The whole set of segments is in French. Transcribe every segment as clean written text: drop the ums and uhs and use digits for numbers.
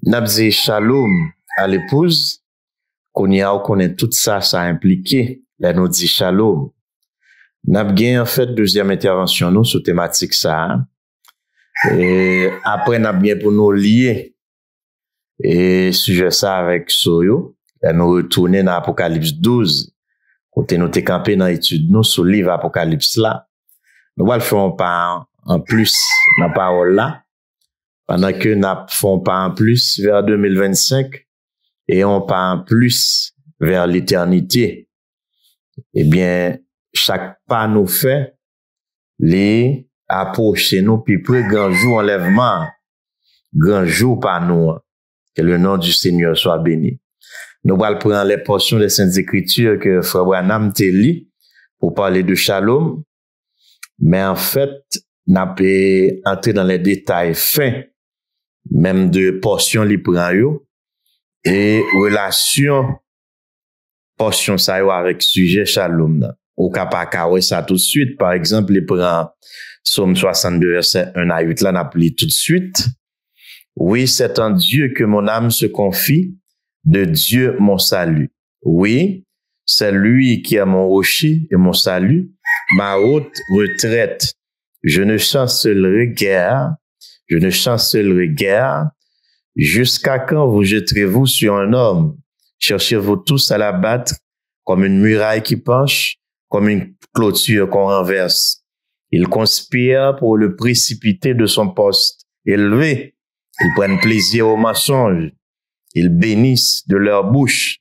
N'a dit shalom à l'épouse, qu'on y a ou connaît tout ça, ça impliqué. Là, nous dit shalom. N'a bien en fait deuxième intervention nous sur thématique ça. Et après n'a bien pour nous lier et sujet ça avec Soyo. Là, nous retourner dans Apocalypse 12. Côté nous t'es campé dans l'étude nous sur le livre Apocalypse là. Nous allons faire pas en plus dans parole là. Pendant que nous font pas en plus vers 2025 et on pas en plus vers l'éternité. Eh bien, chaque pas nous fait, les approcher nous, puis plus grand jour enlèvement, grand jour par nous, que le nom du Seigneur soit béni. Nous allons prendre les portions des Saintes Écritures que Frère Branham te lit pour parler de shalom, mais en fait, n'a pas entrer dans les détails fins, même de portions li prend yo, et relation portion ça yo avec sujet shalom là. Ou capable ça tout de suite. Par exemple, il prend Psaume 62 verset 1 à 8 là n'a pris tout de suite. Oui, c'est en Dieu que mon âme se confie, de Dieu mon salut. Oui, c'est lui qui est mon rocher et mon salut, ma haute retraite. Je ne chancellerai guère, jusqu'à quand vous jetterez-vous sur un homme? Cherchez-vous tous à l'abattre comme une muraille qui penche, comme une clôture qu'on renverse. Ils conspirent pour le précipiter de son poste élevé. Ils prennent plaisir au mensonge. Ils bénissent de leur bouche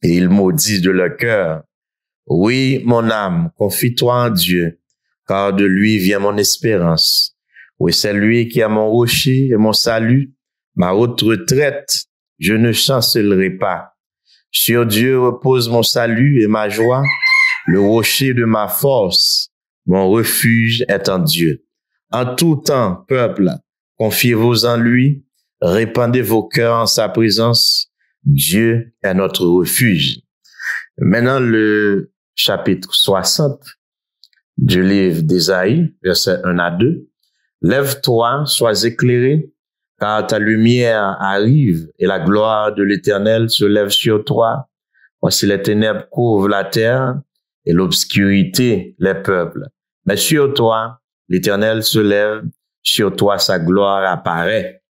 et ils maudissent de leur cœur. Oui, mon âme, confie-toi en Dieu, car de lui vient mon espérance. Oui, c'est lui qui est mon rocher et mon salut, ma haute retraite. Je ne chancellerai pas. Sur Dieu repose mon salut et ma joie, le rocher de ma force. Mon refuge est en Dieu. En tout temps, peuple, confiez-vous en lui, répandez vos cœurs en sa présence. Dieu est notre refuge. Maintenant, le chapitre 60 du livre d'Ésaïe, versets 1 à 2. Lève-toi, sois éclairé, car ta lumière arrive et la gloire de l'Éternel se lève sur toi. Voici les ténèbres couvrent la terre et l'obscurité les peuples. Mais sur toi, l'Éternel se lève, sur toi sa gloire apparaît.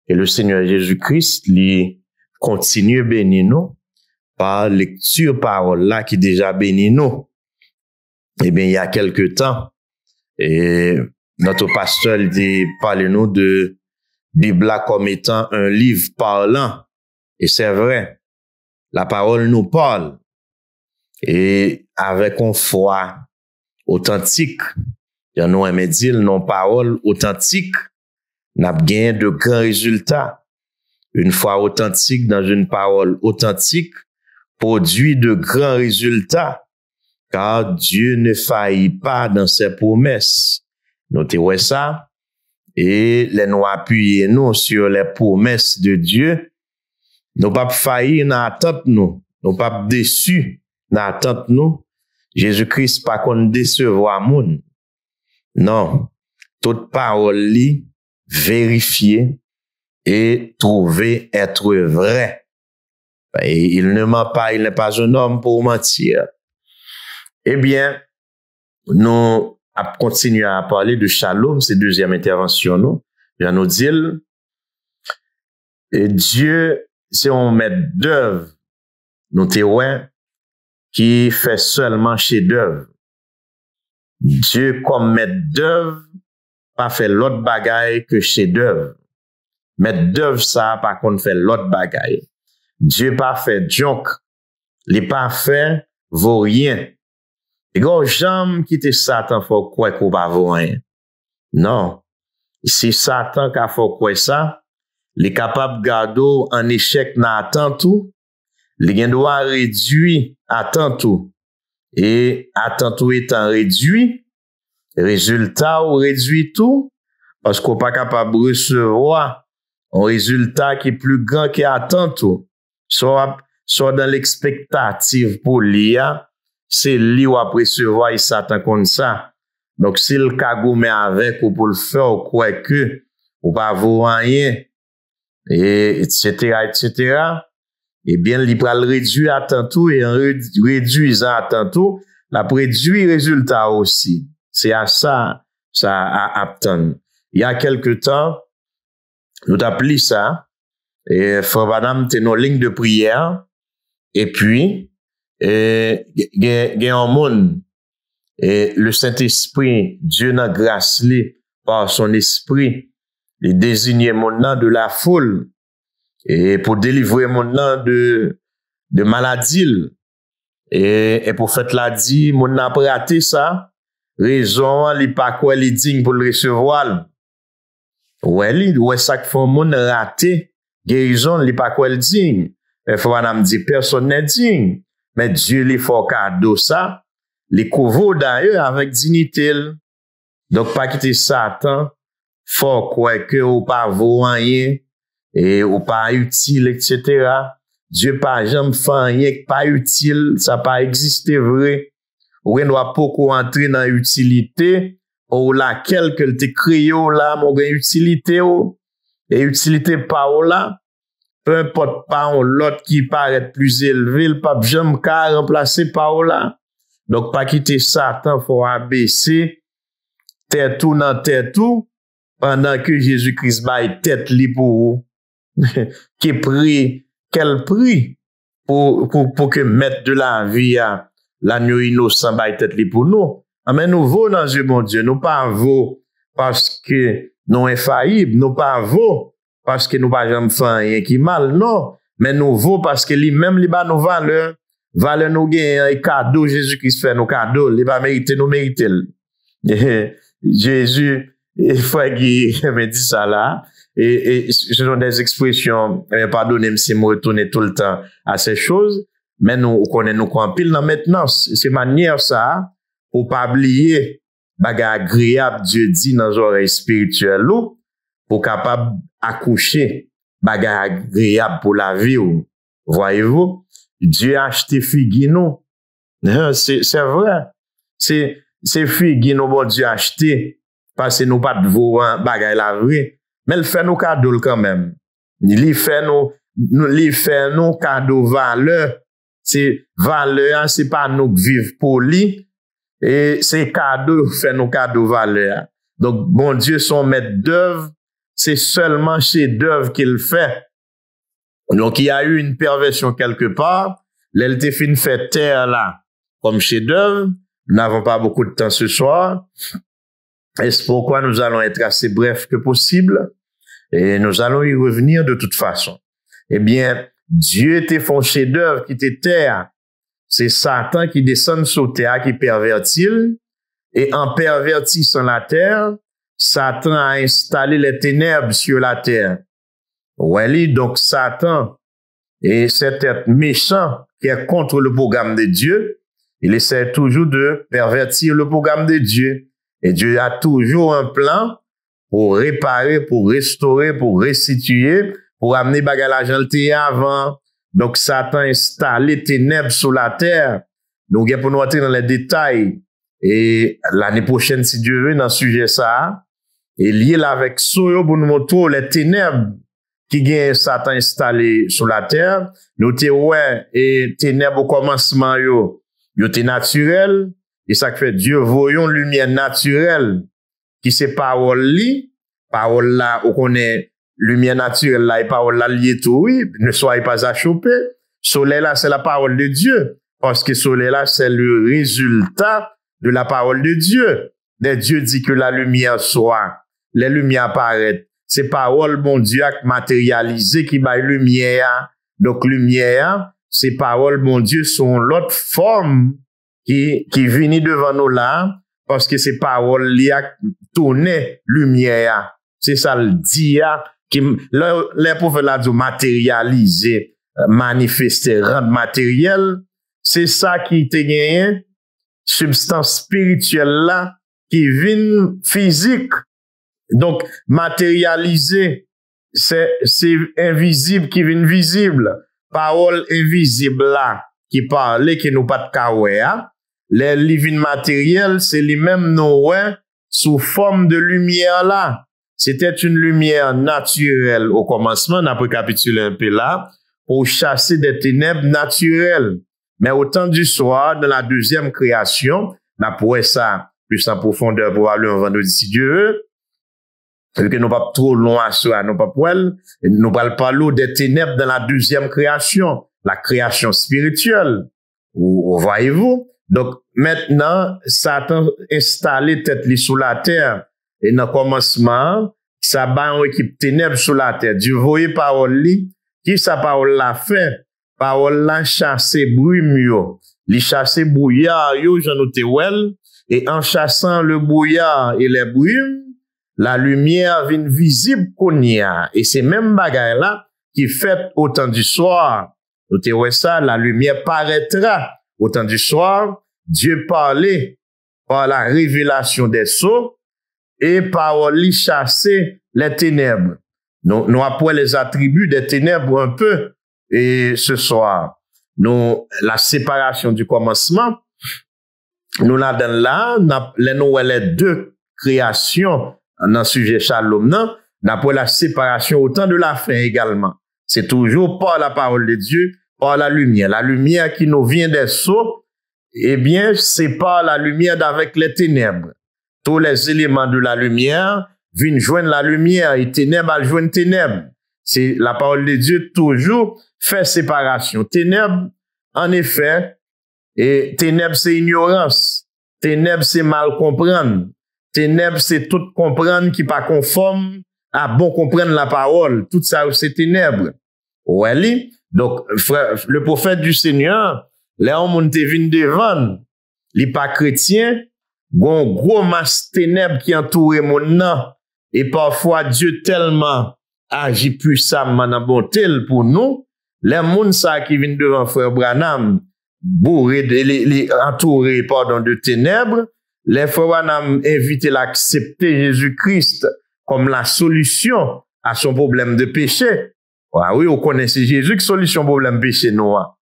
Et le Seigneur Jésus-Christ, lui, continue bénir nous par lecture parole là qui déjà bénit nous. Eh bien, il y a quelque temps, et notre pasteur dit, parlez-nous de Bible comme étant un livre parlant. Et c'est vrai. La parole nous parle. Et avec une foi authentique, il y en a un dire, non parole authentique, n'a gagné de grands résultats. Une foi authentique dans une parole authentique produit de grands résultats. Car Dieu ne faillit pas dans ses promesses. Notez ça. Et les nous appuyer nous sur les promesses de Dieu. Nous pas faillir dans l'attente nous. Nous pas déçus dans l'attente nous. Jésus-Christ pas qu'on décevoir moun. Non. Toute parole li vérifiée et trouvée être vraie. Et il ne ment pas, il n'est pas un homme pour mentir. Eh bien, nous continuons à parler de shalom, c'est deuxième intervention, nous. Je nous dire, et Dieu, c'est un maître d'œuvre, nous témoins, qui fait seulement chef-d'œuvre. Dieu, comme maître d'œuvre, pas fait l'autre bagaille que chef-d'œuvre. Maître d'œuvre, ça, par contre, fait l'autre bagaille. Dieu pas fait junk. Il pas fait vaut rien. Et quand jamais quitter Satan, faut quoi qu'on va voir rien. Non. Si Satan qu'a faut quoi ça, il est capable de garder en échec dans attend tout, il doit réduire attend tout. Et attend tout étant réduit, résultat ou réduit tout, parce qu'on pas capable de recevoir un résultat qui est plus grand que attend tout. Soit dans l'expectative pour l'IA, c'est lui ou après recevoir Satan comme ça. Donc, s'il cagoumé avec ou pour le faire, ou quoi que, ou pas voir rien, et etc., etc., eh bien, il va le réduire à tantôt et en réduisant à tantôt, la réduit résultat aussi. C'est à ça à attendre. Il y a quelque temps, nous appelons ça, et frère madame, t'es nos lignes de prière, et puis, il y a un monde, et le Saint-Esprit, Dieu n'a grâce par son esprit, il désigne mon nom de la foule, et pour délivrer mon nom de maladie, et pour faire la dit, mon n'a pas raté ça, raison, il pas quoi, il est digne pour le recevoir. Ouais, ça que fait mon raté, guérison, il pas quoi, il digne. Mais faut madame dit, personne n'est digne. Mais Dieu, il faut cadeau ça, les couvre d'ailleurs avec dignité. Donc, pas quitter Satan, faut quoi que ou pas vaut rien, et ou pas utile, etc. Dieu pas jamais fait rien pas utile, ça pas existé vrai. Ou on doit beaucoup entrer dans utilité, ou laquelle que te créé là, mon gain utilité ou, et utilité pas ou là, peu importe pas ou l'autre qui paraît plus élevé, le pape jamais qu'à remplacer par ou là. Donc, pas quitter Satan, faut abaisser, tête tout dans tête tout, pendant que Jésus-Christ baille tête li pour qui prie, quel prix pour que mettre de la vie à l'agneau innocent baille tête li pour nous. Mais nous vaut dans Dieu, mon Dieu, nous pas vaut parce que nous infaillibles, nous pas vaut parce que nous pas jamais fait rien qui mal, non. Mais nous vaut parce que lui-même, il ba nos valeurs nous gagne un cadeau, Jésus-Christ fait nos cadeaux, il va mériter, nous mériter. Jésus, il faut qu'il me dise ça là. Et ce sont des expressions, pardonnez-moi si je me retourne tout le temps à ces choses, mais nous connaissons nous en pile dans maintenance. C'est manière ça, pour pas oublier, bagay agréable Dieu dit dans nos oreilles spirituelles, pour capable accoucher, bagay agréable pour la vie, voyez-vous? Dieu a acheté figue nous. C'est vrai. C'est figue nous, bon Dieu a acheté, parce que nous pas de vos bagay la vraie. Mais il fait nos cadeaux quand même. Il fait nos cadeaux valeur. C'est valeur, c'est pas nous vivre pour lui. Et c'est cadeaux, fait nos cadeaux valeur. Donc, bon Dieu, son maître d'œuvre, c'est seulement chez d'œuvre qu'il fait. Donc, il y a eu une perversion quelque part. L'LTFIN fait terre là, comme chez d'œuvre. Nous n'avons pas beaucoup de temps ce soir. Et c'est pourquoi nous allons être assez brefs que possible. Et nous allons y revenir de toute façon. Eh bien, Dieu était fait un chef-d'œuvre qui était terre. C'est Satan qui descend sur terre, qui pervertit. Et en pervertissant la terre, Satan a installé les ténèbres sur la terre. Ouais, donc Satan est cet être méchant qui est contre le programme de Dieu. Il essaie toujours de pervertir le programme de Dieu. Et Dieu a toujours un plan pour réparer, pour restaurer, pour restituer, pour amener bagage l'argent avant. Donc, Satan a installé ténèbres sur la terre. Donc, pour nous entrer dans les détails. Et l'année prochaine, si Dieu veut, dans ce sujet ça, et lié là avec Soyo pour nous montrer les ténèbres qui gagne Satan installé sur la terre. Nous te ouais, et ténèbres au commencement yo te naturel. Et ça fait Dieu voyons lumière naturelle qui c'est parole li, parole là où on est lumière naturelle là et parole là lié tout oui, ne soyez pas achoppés. Soleil là c'est la parole de Dieu parce que soleil là c'est le résultat de la parole de Dieu. Dieu dit que la lumière soit, les lumières apparaissent. C'est parole bon Dieu a matérialisé qui baille lumière. Donc lumière, ces paroles bon Dieu sont l'autre forme qui vient devant nous là, parce que ces paroles li a tourné lumière. C'est ça le dia qui les prophètes là dit matérialiser, manifester, rendre matériel. C'est ça qui te gagné substance spirituelle là qui vient physique. Donc matérialiser c'est invisible qui vient visible. Parole invisible là qui parle qui nous pas de kawea. Les livres matériels, c'est les mêmes nous sous forme de lumière là. c'était une lumière naturelle au commencement, on a récapitulé un peu là, pour chasser des ténèbres naturelles. Mais au temps du soir, dans la deuxième création, on a prouvé ça plus en profondeur pour aller un vendredi si Dieu veut. Parce que nous pas trop loin à ça, nous pas poil, nous parlons des ténèbres dans la deuxième création, la création spirituelle. Ou voyez-vous? Donc, maintenant, Satan installé tête li sous la terre. Et dans le commencement, ça bat une équipe ténèbres sous la terre. Dieu voyait parole li, qui sa parole l'a fait? Parole l'a chassé brume yo. Li chassé brouillard yo, j'en noté well. Et en chassant le brouillard et les brumes, la lumière vient visible qu'on y a. Et c'est même bagaille là qui fait au temps du soir. Notez ça, la lumière paraîtra au temps du soir. Dieu parlait par la révélation des sceaux et par lui chasser les ténèbres. Nous apprenons les attributs des ténèbres un peu. Et ce soir, la séparation du commencement, nous la donne là, les deux créations dans le sujet Shalom, nous la séparation au temps de la fin également. C'est toujours par la parole de Dieu, par la lumière. La lumière qui nous vient des sceaux, eh bien, c'est par la lumière d'avec les ténèbres. Tous les éléments de la lumière viennent joindre la lumière et ténèbres à joindre ténèbres. C'est la parole de Dieu toujours fait séparation. Ténèbres, en effet, et ténèbres c'est ignorance. Ténèbres c'est mal comprendre. Ténèbres c'est tout comprendre qui pas conforme à bon comprendre la parole. Tout ça c'est ténèbres. Ouais, donc frère, le prophète du Seigneur, les hommes te viennent devant, les pas chrétiens, gon gros masse ténèbres qui entoure mon nom, et parfois Dieu tellement agit puissamment dans bonté pour nous, les gens ça qui viennent devant frère Branham, bourré les entourés de ténèbres, les frères Branham invitent l'accepter Jésus-Christ comme la solution à son problème de péché. Ah oui, on connaît Jésus qui solution problème péché noir.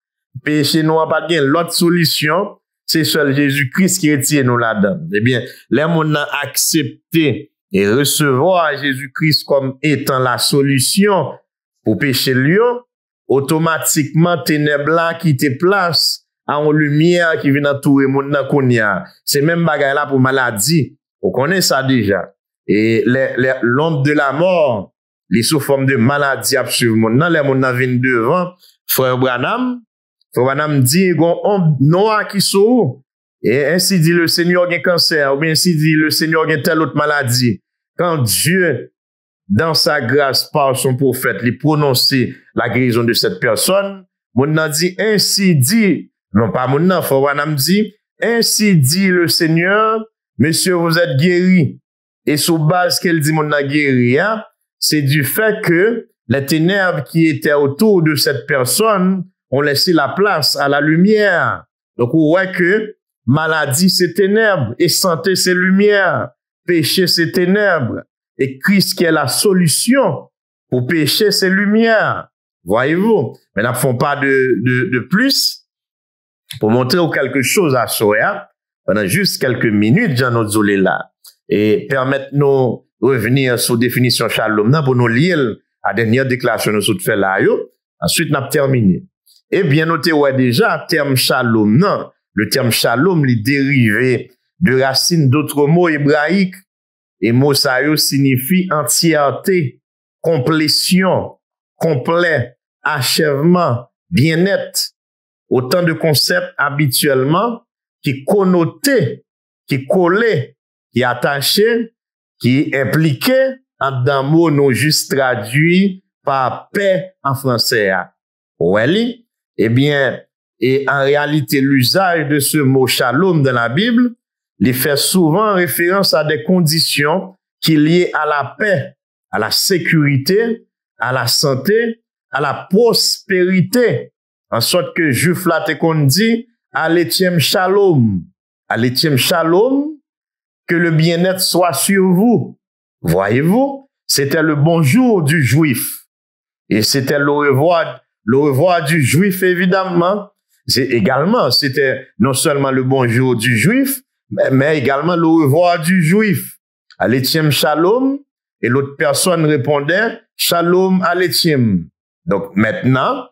Péché noir pas bien l'autre solution, c'est seul Jésus-Christ qui retient nous là-dedans. Eh bien, les gens ont accepté et recevoir Jésus-Christ comme étant la solution pour péché lieu, automatiquement ténèbres là qui te place à une lumière qui vient entourer monde dans konya. C'est même bagaille là pour maladie. On connaît ça déjà. Et l'ombre de la mort, les sous forme de maladie absolument. Non, les monde viennent devant frère Branham. Frère Branham dit gon ombre noire qui sort. Et ainsi dit le Seigneur a cancer ou bien ainsi dit le Seigneur a telle autre maladie. Quand Dieu dans sa grâce par son prophète, il prononcer la guérison de cette personne, mon nan dit ainsi dit, non pas mon nan, Frère Branham dit ainsi dit le Seigneur, monsieur vous êtes guéri. Et sous base qu'elle dit mon nan guéri, hein, c'est du fait que les ténèbres qui étaient autour de cette personne ont laissé la place à la lumière. Donc on voit que maladie c'est ténèbres et santé c'est lumière, péché c'est ténèbres et Christ qui est la solution pour péché c'est lumière. Voyez-vous, mais nous ne font pas de plus pour montrer quelque chose à Soya pendant juste quelques minutes, Jean Odzolé là, et permettre-nous revenir sur définition Shalom pour nous lire la dernière déclaration que nous fait là. Ensuite, nous avons terminé. Et bien noté, ouais, déjà, terme Shalom, non. Le terme Shalom, il est dérivé de racines d'autres mots hébraïques. Et mot ça signifie entièreté, complétion, complet, achèvement, bien-être. Autant de concepts habituellement qui connotés, qui collés, qui attachés, qui impliqués dans un mot non juste traduit par paix en français. Ouais, eh bien, et en réalité, l'usage de ce mot shalom dans la Bible, il fait souvent référence à des conditions qui liées à la paix, à la sécurité, à la santé, à la prospérité. En sorte que Juif là te qu'on dit, Aletiem shalom, que le bien-être soit sur vous. Voyez-vous, c'était le bonjour du Juif. Et c'était le revoir du Juif, évidemment. C'était non seulement le bonjour du Juif, mais également le revoir du Juif. Aletiem shalom, Et l'autre personne répondait, Shalom Aleichem. Donc maintenant,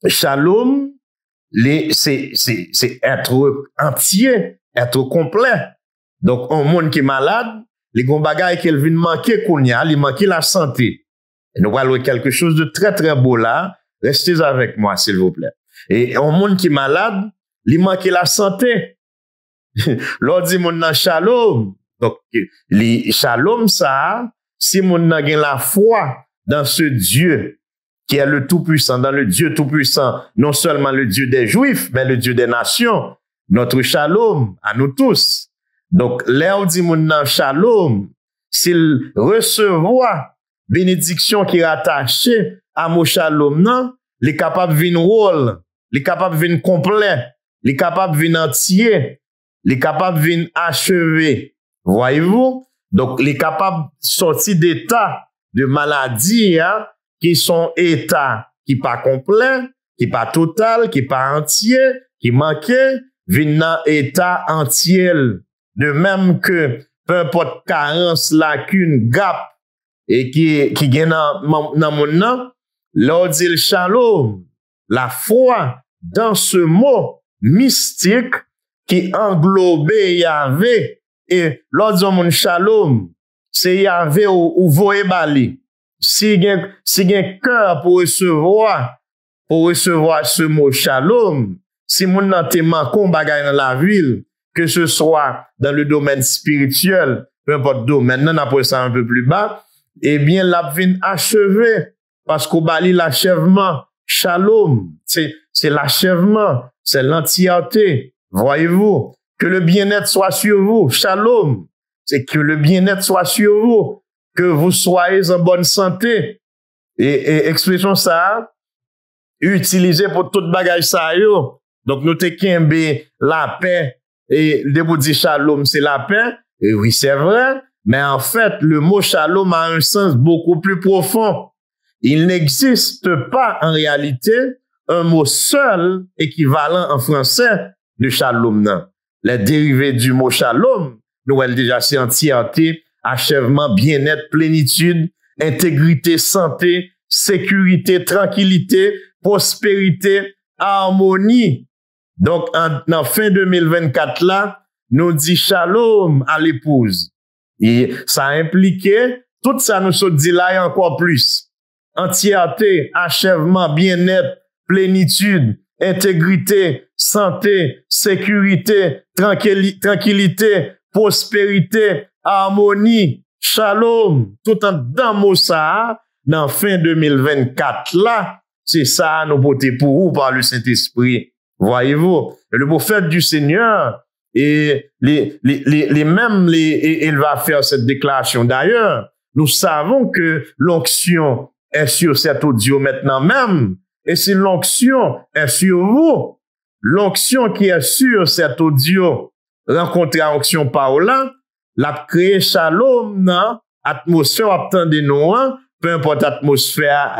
Shalom, c'est être entier, être complet. Donc, un monde qui est malade, les gros bagailles qu'elle vient manquer qu'on y a, il manque la santé. Et nous voyons quelque chose de très, très beau là. Restez avec moi, s'il vous plaît. Et un monde qui est malade, il manque la santé. L'on dit mon nan shalom. Donc, les shalom ça, si mon nan gen la foi dans ce Dieu qui est le Tout-Puissant, dans le Dieu Tout-Puissant, non seulement le Dieu des Juifs, mais le Dieu des nations, notre shalom à nous tous. Donc, là on dit mon nan shalom, s'il recevoir bénédiction qui est attachée à mon shalom, non, il est capable de venir rôle, il est capable de venir complet, il est capable de venir entier, il est capable de venir achever. Voyez-vous? Donc, il est capable de sortir d'état de maladie, hein, qui sont états qui pas complet, qui pas total, qui pas entier, qui manquait, venir dans état entier. De même que peu importe carence, lacune, gap, et qui gagne dans mon nom, l'on dit le shalom, la foi dans ce mot mystique qui englobait Yahvé, et l'on dit mon shalom, c'est Yahvé ou voye bali. Si gen cœur pour recevoir ce mot shalom, si mon nan te manquon bagay dans la ville, que ce soit dans le domaine spirituel, peu importe domaine, non après ça un peu plus bas, eh bien, la vin achevé, parce qu'au bali l'achèvement, shalom, c'est l'achèvement, c'est l'entièreté. Voyez-vous, que le bien-être soit sur vous, shalom, c'est que le bien-être soit sur vous, que vous soyez en bonne santé. Et expression ça, utilisée pour toute bagage ça yo. Donc, nous te kembe la paix, et le mot dit shalom, c'est la paix. Et oui, c'est vrai. Mais en fait, le mot shalom a un sens beaucoup plus profond. Il n'existe pas en réalité un mot seul équivalent en français de shalom. Non. Les dérivés du mot shalom, nous avons déjà c'est entièreté, achèvement, bien-être, plénitude, intégrité, santé, sécurité, tranquillité, prospérité, harmonie. Donc, en fin 2024 là, nous dit shalom à l'épouse. Et ça impliquait tout ça nous se dit là et encore plus. Entièreté, achèvement, bien-être, plénitude, intégrité, santé, sécurité, tranquillité, prospérité, harmonie, shalom, tout en dans mot ça, dans fin 2024 là, c'est ça nous porter pour vous par le Saint-Esprit. Voyez-vous, le prophète du Seigneur, et il va faire cette déclaration. D'ailleurs, nous savons que l'onction est sur cet audio maintenant même, et si l'onction est sur vous, l'onction qui est sur cet audio, rencontrer l'onction Paola, l'a créé shalom, nan, atmosphère obtendez nous, peu importe l'atmosphère,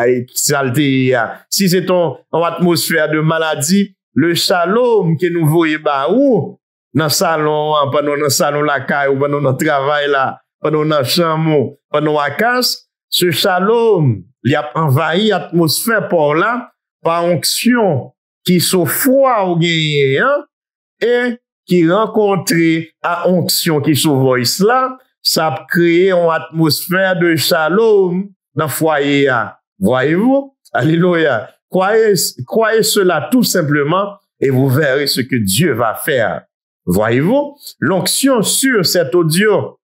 si c'est ton atmosphère de maladie, le shalom que nous voyons où, dans le salon, pendant dans le salon la caille, ou pendant dans le travail là, pendant dans la chambre, pendant la casse, ce shalom, il a envahi l'atmosphère par là, par onction, qui sont froid ou gagné, hein, et qui rencontre à onction qui sont voice là, ça a créé une atmosphère de shalom dans le foyer. Voyez-vous? Alléluia. Croyez cela tout simplement et vous verrez ce que Dieu va faire. Voyez-vous? L'onction sur cet audio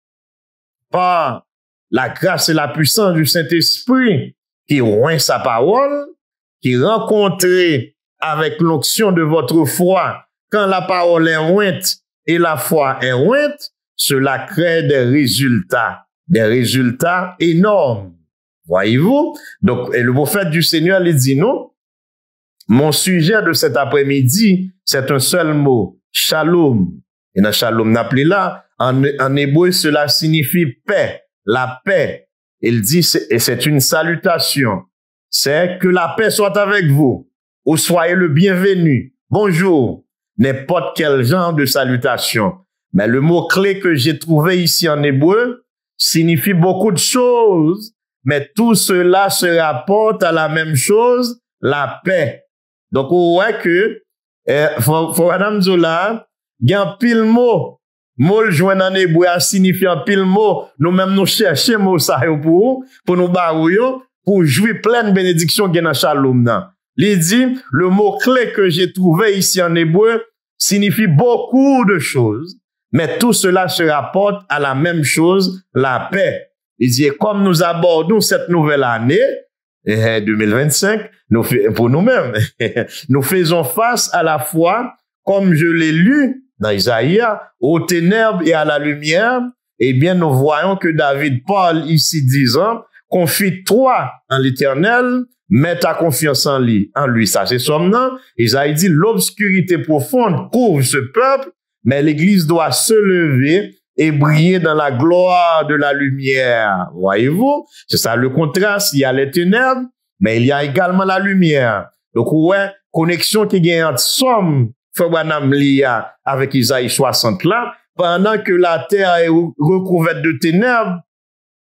par la grâce et la puissance du Saint-Esprit qui oint sa parole, qui rencontre avec l'onction de votre foi. Quand la parole est ointe et la foi est ointe, cela crée des résultats énormes. Voyez-vous? Donc, et le prophète du Seigneur lui dit non. Mon sujet de cet après-midi, c'est un seul mot, shalom. Et dans shalom, n'appelez là, en hébreu, cela signifie paix, la paix. Il dit, et c'est une salutation. C'est que la paix soit avec vous, ou soyez le bienvenu. Bonjour. N'importe quel genre de salutation. Mais le mot clé que j'ai trouvé ici en hébreu, signifie beaucoup de choses, mais tout cela se rapporte à la même chose, la paix. Donc, on voit que, faut madame Zola, il y a un pile mot. Mot le joint en hébreu signifie un pile mot. Nous-mêmes, nous cherchons mot ça pour nous barouiller, pour jouer pleine bénédiction qui est dans Shalom, nan. Il dit, le mot clé que j'ai trouvé ici en hébreu signifie beaucoup de choses, mais tout cela se rapporte à la même chose, la paix. Il dit, comme nous abordons cette nouvelle année, 2025, pour nous-mêmes, nous faisons face à la fois, comme je l'ai lu dans Isaïe, aux ténèbres et à la lumière. Eh bien, nous voyons que David parle ici disant, confie-toi en l'Éternel, mets ta confiance en lui. Ça, c'est somnant. Isaïe dit, l'obscurité profonde couvre ce peuple, mais l'Église doit se lever et briller dans la gloire de la lumière. Voyez-vous? C'est ça le contraste. Il y a les ténèbres, mais il y a également la lumière. Donc, ouais, connexion qui gagne entre Somme, Fabranam Lia, avec Isaïe 60 là, pendant que la terre est recouverte de ténèbres,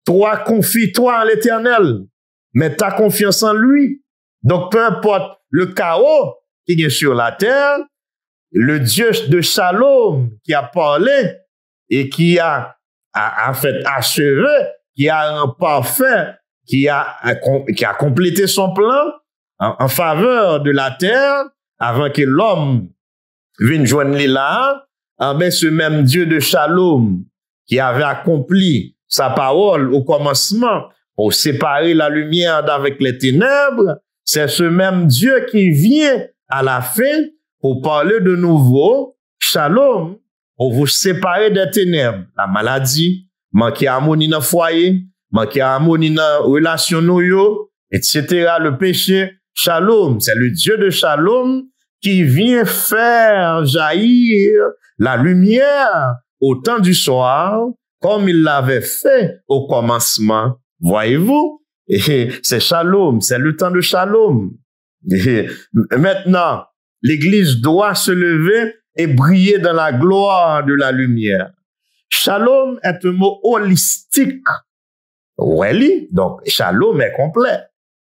toi, confie-toi en l'Éternel. Mets ta confiance en lui. Donc, peu importe le chaos qui est sur la terre, le Dieu de Shalom qui a parlé et qui a fait achevé, qui a un parfait, qui a complété son plan en faveur de la terre avant que l'homme vienne joindre là, ben ce même Dieu de Shalom qui avait accompli sa parole au commencement pour séparer la lumière d'avec les ténèbres, c'est ce même Dieu qui vient à la fin pour parler de nouveau, Shalom, pour vous séparer des ténèbres, la maladie, manquer harmonie dans le foyer, manquer harmonie dans la relation, etc., le péché. Shalom, c'est le Dieu de Shalom qui vient faire jaillir la lumière au temps du soir, comme il l'avait fait au commencement. Voyez-vous? Et c'est Shalom, c'est le temps de Shalom. Et maintenant, l'Église doit se lever et briller dans la gloire de la lumière. Shalom est un mot holistique. Oui, donc Shalom est complet.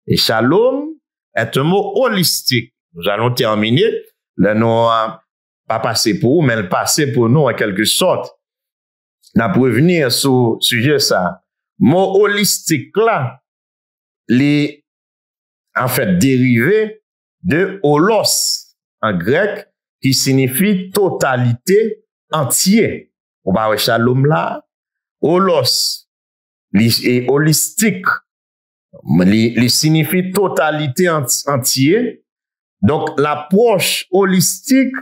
Et Shalom est un mot holistique. Nous allons terminer. Là, nous pas passé pour vous, mais le passé pour nous en quelque sorte. N'a pour revenir sur le sujet ça. Mot holistique là, les en fait dérivé de holos en grec qui signifie totalité, entier. On va voir Shalom là, holos et holistique, il signifie totalité entier. Donc l'approche holistique,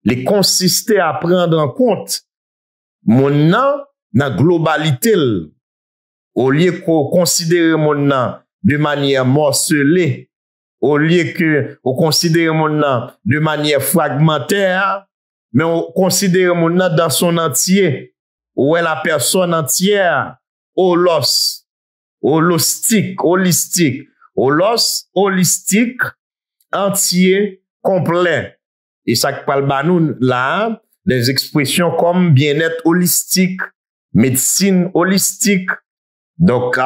il consistait à prendre en compte mon nom dans globalité. Au lieu qu'on considère mon nom de manière morcelée, au lieu que on considère mon nom de manière fragmentaire, mais on considère mon nom dans son entier, où est la personne entière, holos, holistique, holistique, entier, complet. Et ça parle de nous là, des expressions comme bien-être holistique, médecine holistique. Donc,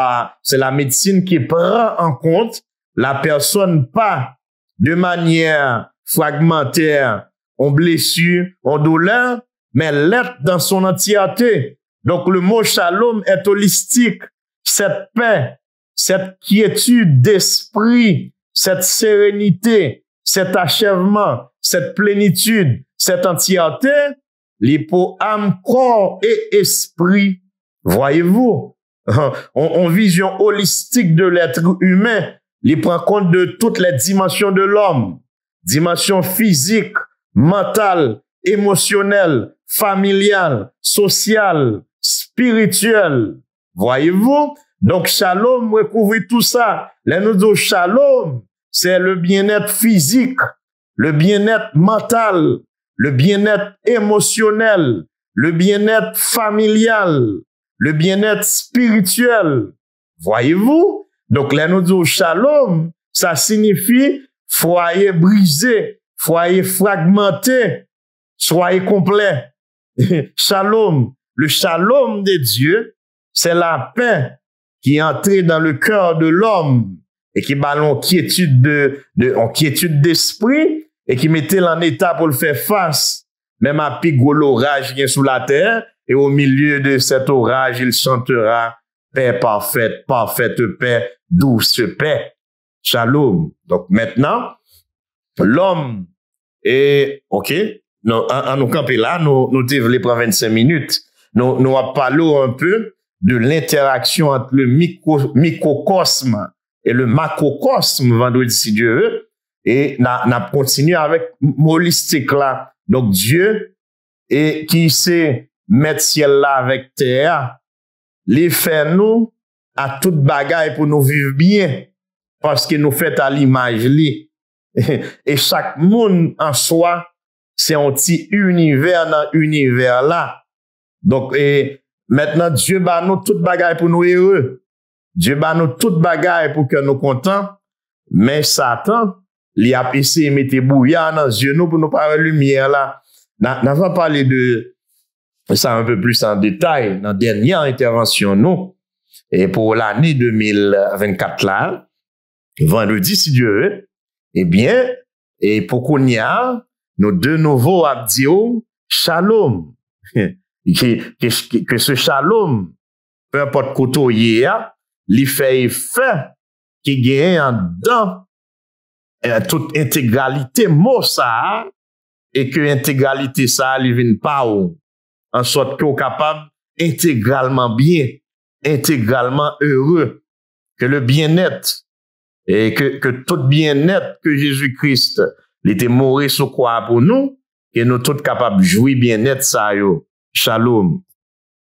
c'est la médecine qui prend en compte la personne pas de manière fragmentaire, en blessure, en douleur, mais l'être dans son entièreté. Donc, le mot shalom est holistique. Cette paix, cette quiétude d'esprit, cette sérénité, cet achèvement, cette plénitude, cette entièreté, l'hypo âme, corps et esprit. Voyez-vous? En vision holistique de l'être humain, il prend compte de toutes les dimensions de l'homme, dimension physique, mentale, émotionnelle, familiale, sociale, spirituelle. Voyez-vous? Donc, shalom recouvre tout ça. Là, nous disons shalom, c'est le bien-être physique, le bien-être mental, le bien-être émotionnel, le bien-être familial, le bien-être spirituel. Voyez-vous? Donc, là, nous disons shalom, ça signifie foyer brisé, foyer fragmenté, soyez complet. Shalom. Le shalom de Dieu, c'est la paix qui est entrée dans le cœur de l'homme et qui ballon quiétude quiétude d'esprit et qui mettait en état pour le faire face même à plus gros l'orage qui est sous la terre et au milieu de cet orage il chantera paix parfaite, parfaite paix, douce paix. Shalom. Donc maintenant l'homme est OK, nous camper là, nous devons prendre 25 minutes. Nous avons parlé un peu de l'interaction entre le microcosme et le macrocosme vendredi si Dieu veut. Et n'a continué avec holistique là. Donc Dieu et qui sait mettre ciel là avec terre, les fait nous à toute bagaille pour nous vivre bien parce que nous fait à l'image li. Et chaque monde en soi c'est un petit univers dans l'univers là. Donc et maintenant Dieu bat nous toute bagaille pour nous heureux. Dieu bat nous toute bagaille pour que nous contents. Mais Satan il a essayé de mettre bouillard dans les yeux nous pour nous parler de lumière là. N'a va parler de ça un peu plus en détail dans la dernière intervention nous. Et pour l'année 2024 là, vendredi si Dieu veut, eh bien, et pour qu'on y a, nos deux nouveaux abdio, shalom. Que ce shalom, peu importe koto y a, li fait effet qui gagne en dedans toute intégralité mot ça et que intégralité ça li vient pas ou en sorte qu'on capable intégralement bien, intégralement heureux, que le bien-être et que tout bien-être que Jésus-Christ il était mort sur croix pour nous et nous tous capables de jouir bien-être ça yo. Shalom.